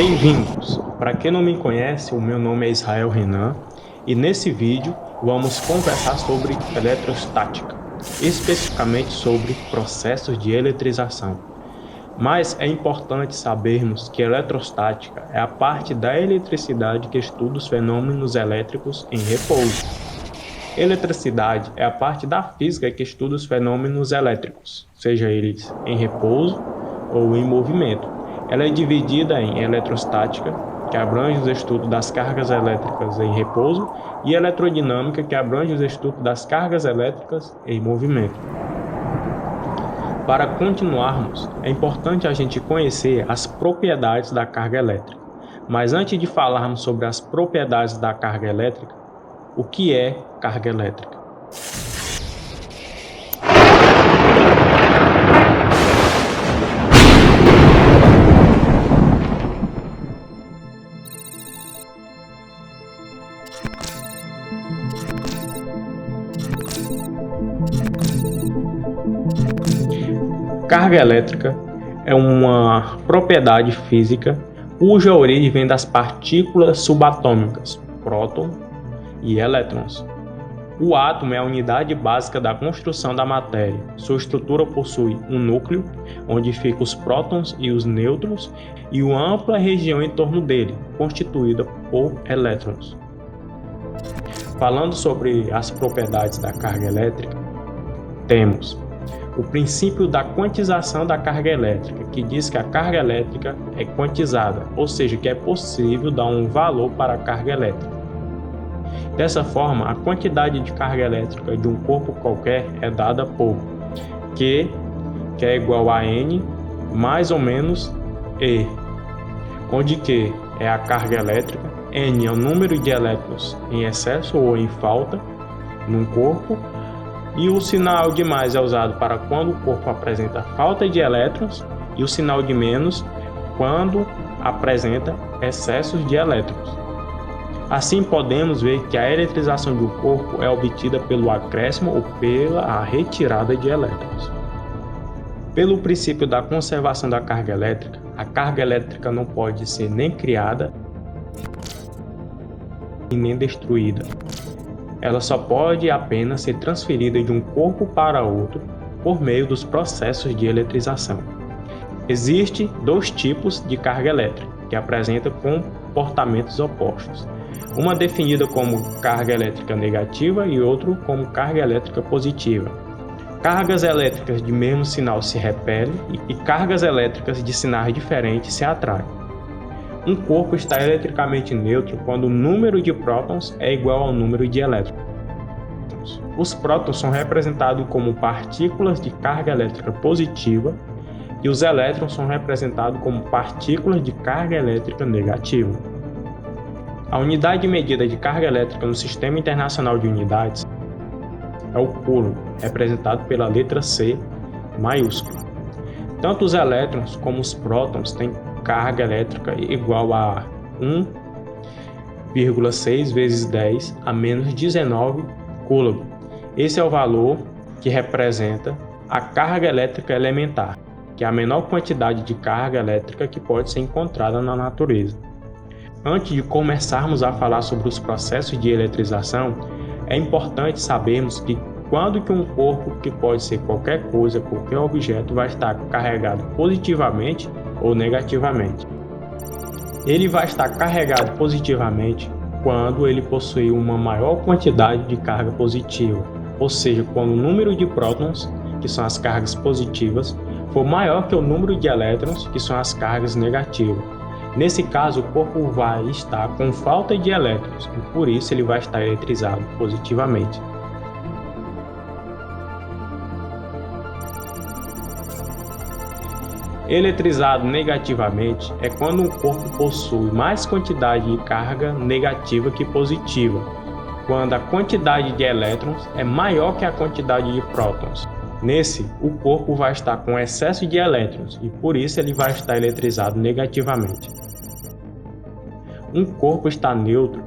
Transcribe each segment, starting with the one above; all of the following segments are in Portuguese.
Bem-vindos! Para quem não me conhece, o meu nome é Israel Renan e nesse vídeo vamos conversar sobre eletrostática, especificamente sobre processos de eletrização. Mas é importante sabermos que eletrostática é a parte da eletricidade que estuda os fenômenos elétricos em repouso. Eletricidade é a parte da física que estuda os fenômenos elétricos, seja eles em repouso ou em movimento. Ela é dividida em eletrostática, que abrange os estudos das cargas elétricas em repouso, e eletrodinâmica, que abrange os estudos das cargas elétricas em movimento. Para continuarmos, é importante a gente conhecer as propriedades da carga elétrica. Mas antes de falarmos sobre as propriedades da carga elétrica, o que é carga elétrica? Carga elétrica é uma propriedade física cuja origem vem das partículas subatômicas, próton e elétrons. O átomo é a unidade básica da construção da matéria. Sua estrutura possui um núcleo, onde ficam os prótons e os nêutrons, e uma ampla região em torno dele, constituída por elétrons. Falando sobre as propriedades da carga elétrica, temos o princípio da quantização da carga elétrica, que diz que a carga elétrica é quantizada, ou seja, que é possível dar um valor para a carga elétrica. Dessa forma, a quantidade de carga elétrica de um corpo qualquer é dada por Q, que é igual a N, mais ou menos E, onde Q é a carga elétrica, N é o número de elétrons em excesso ou em falta num corpo, e o sinal de mais é usado para quando o corpo apresenta falta de elétrons e o sinal de menos quando apresenta excessos de elétrons. Assim, podemos ver que a eletrização de um corpo é obtida pelo acréscimo ou pela retirada de elétrons. Pelo princípio da conservação da carga elétrica, a carga elétrica não pode ser nem criada e nem destruída. Ela só pode apenas ser transferida de um corpo para outro por meio dos processos de eletrização. Existem dois tipos de carga elétrica, que apresentam comportamentos opostos. Uma definida como carga elétrica negativa e outra como carga elétrica positiva. Cargas elétricas de mesmo sinal se repelem e cargas elétricas de sinais diferentes se atraem. Um corpo está eletricamente neutro quando o número de prótons é igual ao número de elétrons. Os prótons são representados como partículas de carga elétrica positiva e os elétrons são representados como partículas de carga elétrica negativa. A unidade de medida de carga elétrica no Sistema Internacional de Unidades é o coulomb, representado pela letra C maiúscula. Tanto os elétrons como os prótons têm carga elétrica igual a 1,6 vezes 10 a menos 19 coulomb. Esse é o valor que representa a carga elétrica elementar, que é a menor quantidade de carga elétrica que pode ser encontrada na natureza. Antes de começarmos a falar sobre os processos de eletrização, é importante sabermos que quando que um corpo, que pode ser qualquer coisa, qualquer objeto, vai estar carregado positivamente ou negativamente. Ele vai estar carregado positivamente quando ele possui uma maior quantidade de carga positiva, ou seja, quando o número de prótons, que são as cargas positivas, for maior que o número de elétrons, que são as cargas negativas. Nesse caso, o corpo vai estar com falta de elétrons e por isso ele vai estar eletrizado positivamente. Eletrizado negativamente é quando um corpo possui mais quantidade de carga negativa que positiva, quando a quantidade de elétrons é maior que a quantidade de prótons. Nesse, o corpo vai estar com excesso de elétrons e por isso ele vai estar eletrizado negativamente. Um corpo está neutro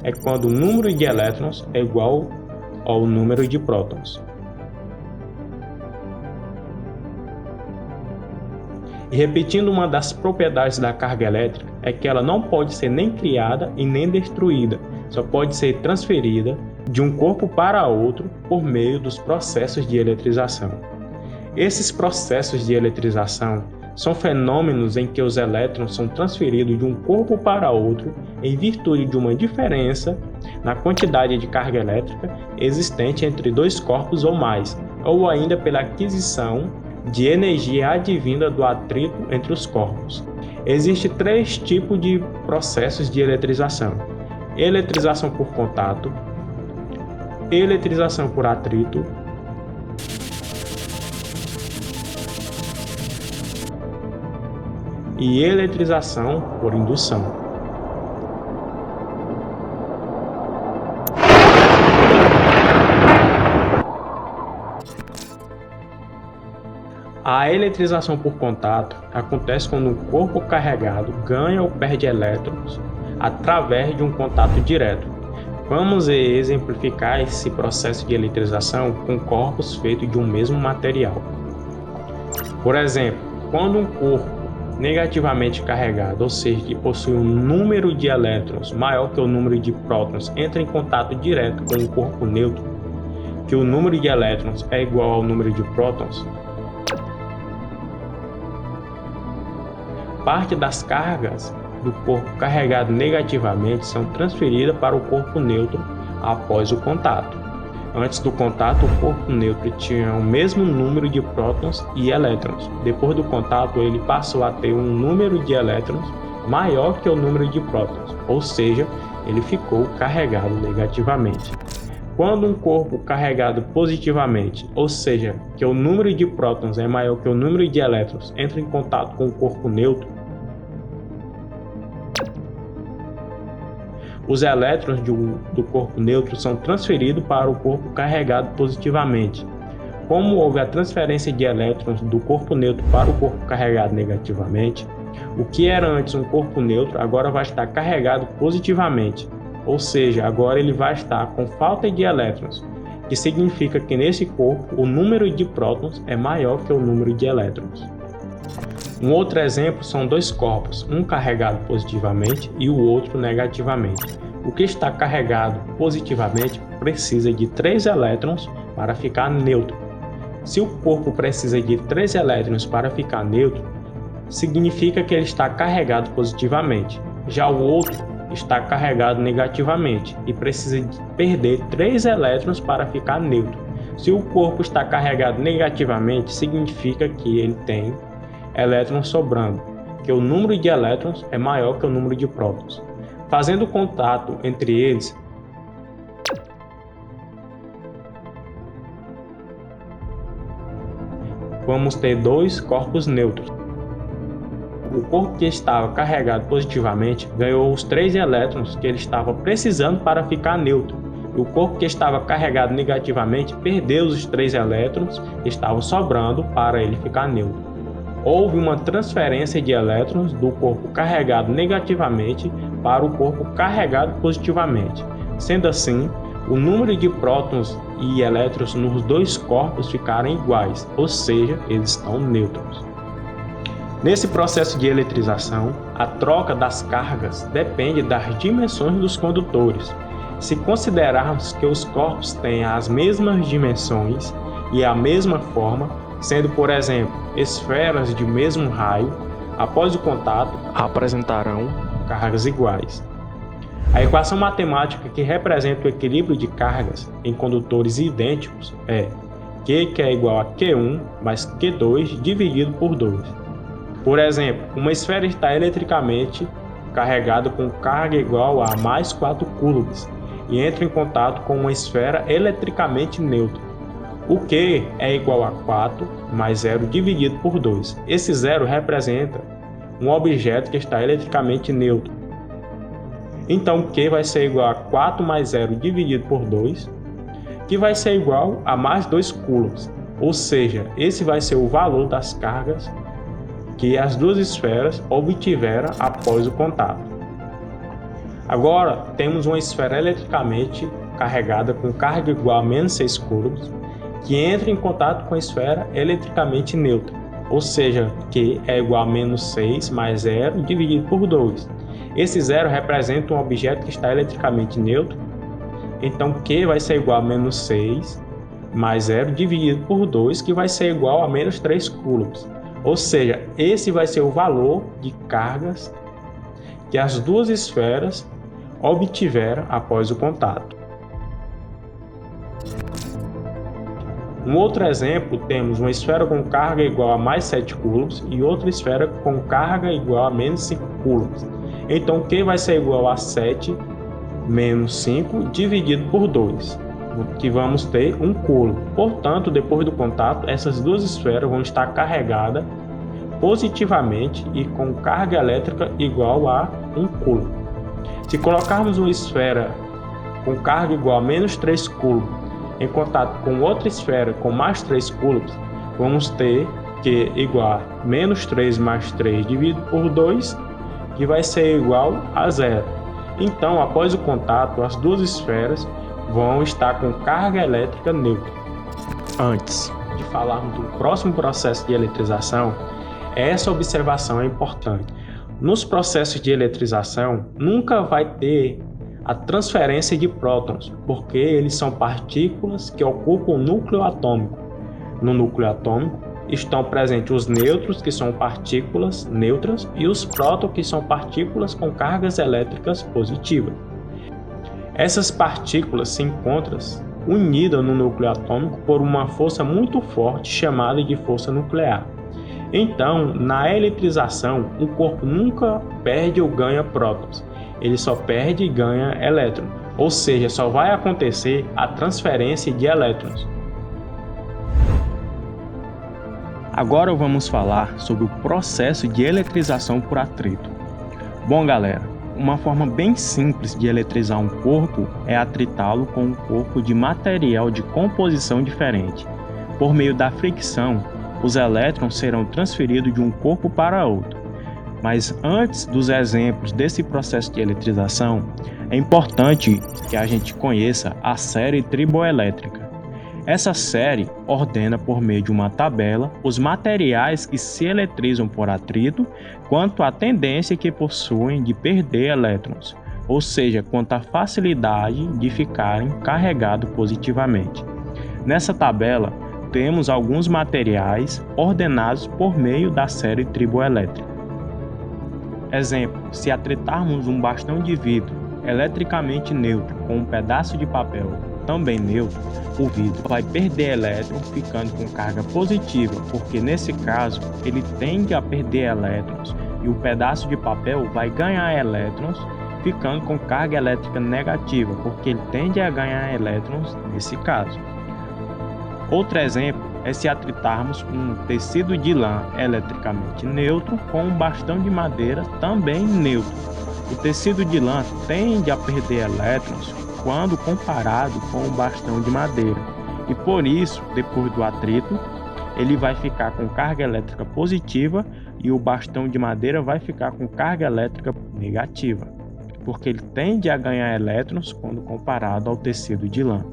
é quando o número de elétrons é igual ao número de prótons. E repetindo, uma das propriedades da carga elétrica é que ela não pode ser nem criada e nem destruída, só pode ser transferida de um corpo para outro por meio dos processos de eletrização. Esses processos de eletrização são fenômenos em que os elétrons são transferidos de um corpo para outro em virtude de uma diferença na quantidade de carga elétrica existente entre dois corpos ou mais, ou ainda pela aquisição de energia advinda do atrito entre os corpos. Existem três tipos de processos de eletrização: eletrização por contato, eletrização por atrito e eletrização por indução. A eletrização por contato acontece quando um corpo carregado ganha ou perde elétrons através de um contato direto. Vamos exemplificar esse processo de eletrização com corpos feitos de um mesmo material. Por exemplo, quando um corpo negativamente carregado, ou seja, que possui um número de elétrons maior que o número de prótons, entra em contato direto com um corpo neutro, que o número de elétrons é igual ao número de prótons, parte das cargas do corpo carregado negativamente são transferidas para o corpo neutro após o contato. Antes do contato, o corpo neutro tinha o mesmo número de prótons e elétrons. Depois do contato, ele passou a ter um número de elétrons maior que o número de prótons, ou seja, ele ficou carregado negativamente. Quando um corpo carregado positivamente, ou seja, que o número de prótons é maior que o número de elétrons, entra em contato com o corpo neutro, os elétrons do corpo neutro são transferidos para o corpo carregado positivamente. Como houve a transferência de elétrons do corpo neutro para o corpo carregado negativamente, o que era antes um corpo neutro agora vai estar carregado positivamente, ou seja, agora ele vai estar com falta de elétrons, que significa que nesse corpo o número de prótons é maior que o número de elétrons. Um outro exemplo são dois corpos, um carregado positivamente e o outro negativamente. O que está carregado positivamente precisa de 3 elétrons para ficar neutro. Se o corpo precisa de 3 elétrons para ficar neutro, significa que ele está carregado positivamente. Já o outro está carregado negativamente e precisa de perder 3 elétrons para ficar neutro. Se o corpo está carregado negativamente, significa que ele tem elétrons sobrando, que o número de elétrons é maior que o número de prótons. Fazendo contato entre eles, vamos ter 2 corpos neutros. O corpo que estava carregado positivamente ganhou os 3 elétrons que ele estava precisando para ficar neutro. E o corpo que estava carregado negativamente perdeu os 3 elétrons que estavam sobrando para ele ficar neutro. Houve uma transferência de elétrons do corpo carregado negativamente para o corpo carregado positivamente. Sendo assim, o número de prótons e elétrons nos 2 corpos ficaram iguais, ou seja, eles estão neutros. Nesse processo de eletrização, a troca das cargas depende das dimensões dos condutores. Se considerarmos que os corpos têm as mesmas dimensões e a mesma forma, sendo, por exemplo, esferas de mesmo raio, após o contato apresentarão cargas iguais. A equação matemática que representa o equilíbrio de cargas em condutores idênticos é Q, que é igual a Q1 mais Q2 dividido por 2. Por exemplo, uma esfera está eletricamente carregada com carga igual a mais 4 coulombs e entra em contato com uma esfera eletricamente neutra. O Q é igual a 4 mais 0 dividido por 2. Esse 0 representa um objeto que está eletricamente neutro. Então, Q vai ser igual a 4 mais 0 dividido por 2, que vai ser igual a mais 2 coulombs. Ou seja, esse vai ser o valor das cargas que as duas esferas obtiveram após o contato. Agora, temos uma esfera eletricamente carregada com carga igual a menos 6 coulombs, que entra em contato com a esfera eletricamente neutra. ou seja, Q é igual a menos 6 mais 0 dividido por 2. Esse zero representa um objeto que está eletricamente neutro, então Q vai ser igual a menos 6 mais 0 dividido por 2, que vai ser igual a menos 3 coulombs. Ou seja, esse vai ser o valor de cargas que as duas esferas obtiveram após o contato. Um outro exemplo, temos uma esfera com carga igual a mais 7 coulombs e outra esfera com carga igual a menos 5 coulombs. Então, Q vai ser igual a 7 menos 5 dividido por 2, que vamos ter 1 coulomb. Portanto, depois do contato, essas duas esferas vão estar carregadas positivamente e com carga elétrica igual a 1 coulomb. Se colocarmos uma esfera com carga igual a menos 3 coulomb em contato com outra esfera com mais 3 coulombs, vamos ter Q igual a menos 3 mais 3 dividido por 2, que vai ser igual a 0. Então, após o contato, as duas esferas vão estar com carga elétrica neutra. Antes de falarmos do próximo processo de eletrização, essa observação é importante. Nos processos de eletrização, nunca vai ter a transferência de prótons, porque eles são partículas que ocupam o núcleo atômico. No núcleo atômico estão presentes os nêutrons, que são partículas neutras, e os prótons, que são partículas com cargas elétricas positivas. Essas partículas se encontram unidas no núcleo atômico por uma força muito forte chamada de força nuclear. Então, na eletrização, o corpo nunca perde ou ganha prótons, ele só perde e ganha elétrons, ou seja, só vai acontecer a transferência de elétrons. Agora vamos falar sobre o processo de eletrização por atrito. Bom, galera, uma forma bem simples de eletrizar um corpo é atritá-lo com um corpo de material de composição diferente. Por meio da fricção, os elétrons serão transferidos de um corpo para outro. Mas antes dos exemplos desse processo de eletrização, é importante que a gente conheça a série triboelétrica. Essa série ordena por meio de uma tabela os materiais que se eletrizam por atrito, quanto à tendência que possuem de perder elétrons, ou seja, quanto à facilidade de ficarem carregados positivamente. Nessa tabela, temos alguns materiais ordenados por meio da série triboelétrica. Exemplo, se atritarmos um bastão de vidro eletricamente neutro com um pedaço de papel também neutro, o vidro vai perder elétrons ficando com carga positiva, porque nesse caso ele tende a perder elétrons e o pedaço de papel vai ganhar elétrons ficando com carga elétrica negativa, porque ele tende a ganhar elétrons nesse caso. Outro exemplo é se atritarmos um tecido de lã eletricamente neutro com um bastão de madeira também neutro. O tecido de lã tende a perder elétrons quando comparado com o bastão de madeira, e por isso, depois do atrito, ele vai ficar com carga elétrica positiva e o bastão de madeira vai ficar com carga elétrica negativa, porque ele tende a ganhar elétrons quando comparado ao tecido de lã.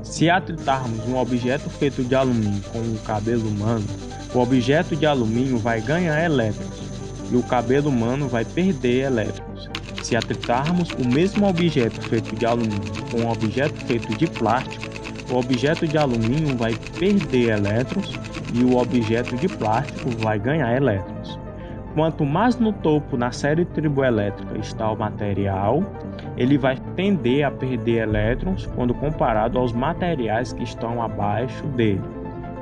Se atritarmos um objeto feito de alumínio com um cabelo humano, o objeto de alumínio vai ganhar elétrons e o cabelo humano vai perder elétrons. Se atritarmos o mesmo objeto feito de alumínio com um objeto feito de plástico, o objeto de alumínio vai perder elétrons e o objeto de plástico vai ganhar elétrons. Quanto mais no topo na série triboelétrica está o material, ele vai tender a perder elétrons quando comparado aos materiais que estão abaixo dele,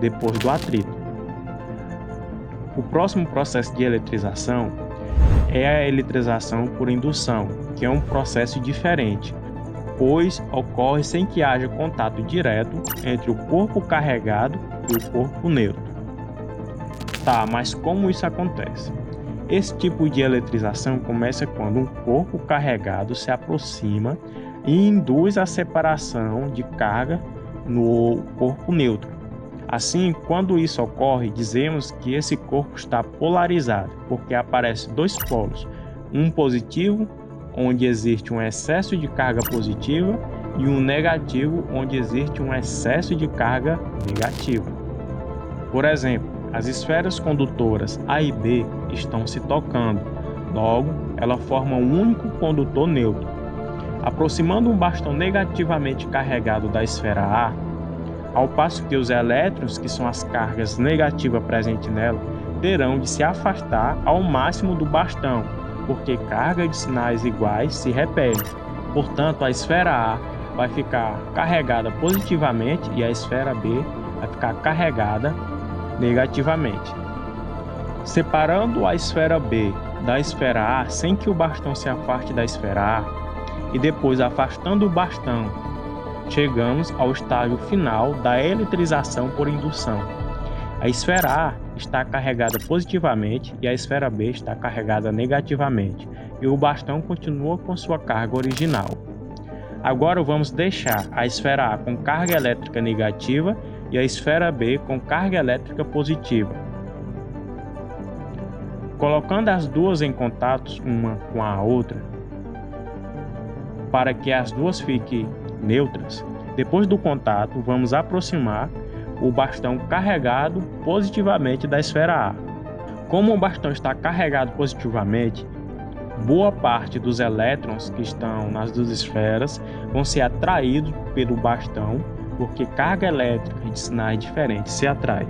depois do atrito. O próximo processo de eletrização é a eletrização por indução, que é um processo diferente, pois ocorre sem que haja contato direto entre o corpo carregado e o corpo neutro. Tá, mas como isso acontece? Esse tipo de eletrização começa quando um corpo carregado se aproxima e induz a separação de carga no corpo neutro. Assim, quando isso ocorre, dizemos que esse corpo está polarizado, porque aparecem dois polos, um positivo, onde existe um excesso de carga positiva, e um negativo, onde existe um excesso de carga negativa. Por exemplo, as esferas condutoras A e B estão se tocando, logo, ela forma um único condutor neutro. Aproximando um bastão negativamente carregado da esfera A, ao passo que os elétrons, que são as cargas negativas presentes nela, terão de se afastar ao máximo do bastão, porque cargas de sinais iguais se repelem. Portanto, a esfera A vai ficar carregada positivamente e a esfera B vai ficar carregada negativamente. Separando a esfera B da esfera A sem que o bastão se afaste da esfera A e depois afastando o bastão, chegamos ao estágio final da eletrização por indução. A esfera A está carregada positivamente e a esfera B está carregada negativamente, e o bastão continua com sua carga original. Agora vamos deixar a esfera A com carga elétrica negativa e a esfera B com carga elétrica positiva. Colocando as duas em contato uma com a outra, para que as duas fiquem neutras, depois do contato vamos aproximar o bastão carregado positivamente da esfera A. Como o bastão está carregado positivamente, boa parte dos elétrons que estão nas duas esferas vão ser atraídos pelo bastão, porque carga elétrica de sinais diferentes se atrai.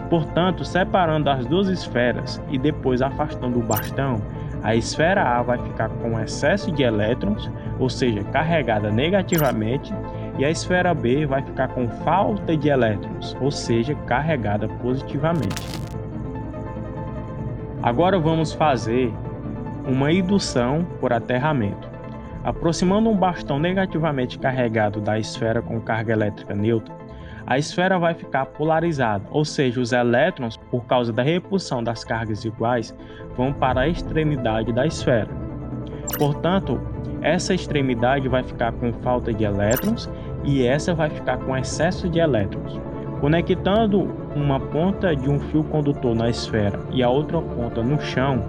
Portanto, separando as duas esferas e depois afastando o bastão, a esfera A vai ficar com excesso de elétrons, ou seja, carregada negativamente, e a esfera B vai ficar com falta de elétrons, ou seja, carregada positivamente. Agora vamos fazer uma indução por aterramento. Aproximando um bastão negativamente carregado da esfera com carga elétrica neutra, a esfera vai ficar polarizada, ou seja, os elétrons, por causa da repulsão das cargas iguais, vão para a extremidade da esfera. Portanto, essa extremidade vai ficar com falta de elétrons e essa vai ficar com excesso de elétrons. Conectando uma ponta de um fio condutor na esfera e a outra ponta no chão,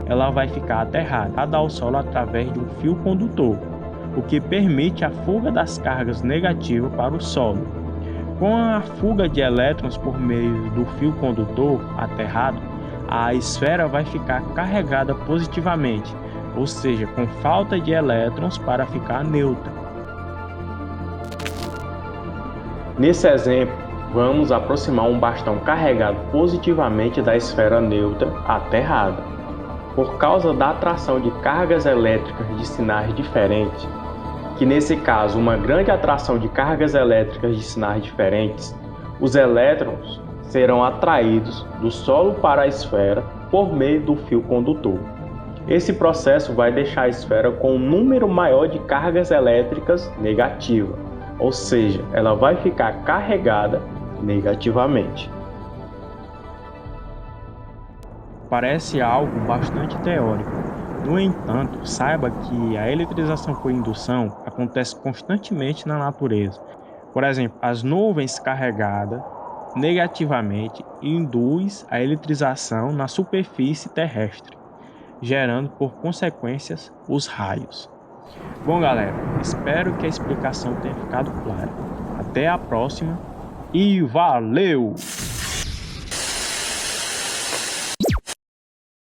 ela vai ficar aterrada ao solo através de um fio condutor, o que permite a fuga das cargas negativas para o solo. Com a fuga de elétrons por meio do fio condutor aterrado, a esfera vai ficar carregada positivamente, ou seja, com falta de elétrons para ficar neutra. Nesse exemplo, vamos aproximar um bastão carregado positivamente da esfera neutra aterrada. Por causa da atração de cargas elétricas de sinais diferentes, que nesse caso uma grande atração de cargas elétricas de sinais diferentes, os elétrons serão atraídos do solo para a esfera por meio do fio condutor. Esse processo vai deixar a esfera com um número maior de cargas elétricas negativas, ou seja, ela vai ficar carregada negativamente. Parece algo bastante teórico. No entanto, saiba que a eletrização por indução acontece constantemente na natureza. Por exemplo, as nuvens carregadas negativamente induz a eletrização na superfície terrestre, gerando por consequências os raios. Bom, galera, espero que a explicação tenha ficado clara. Até a próxima e valeu!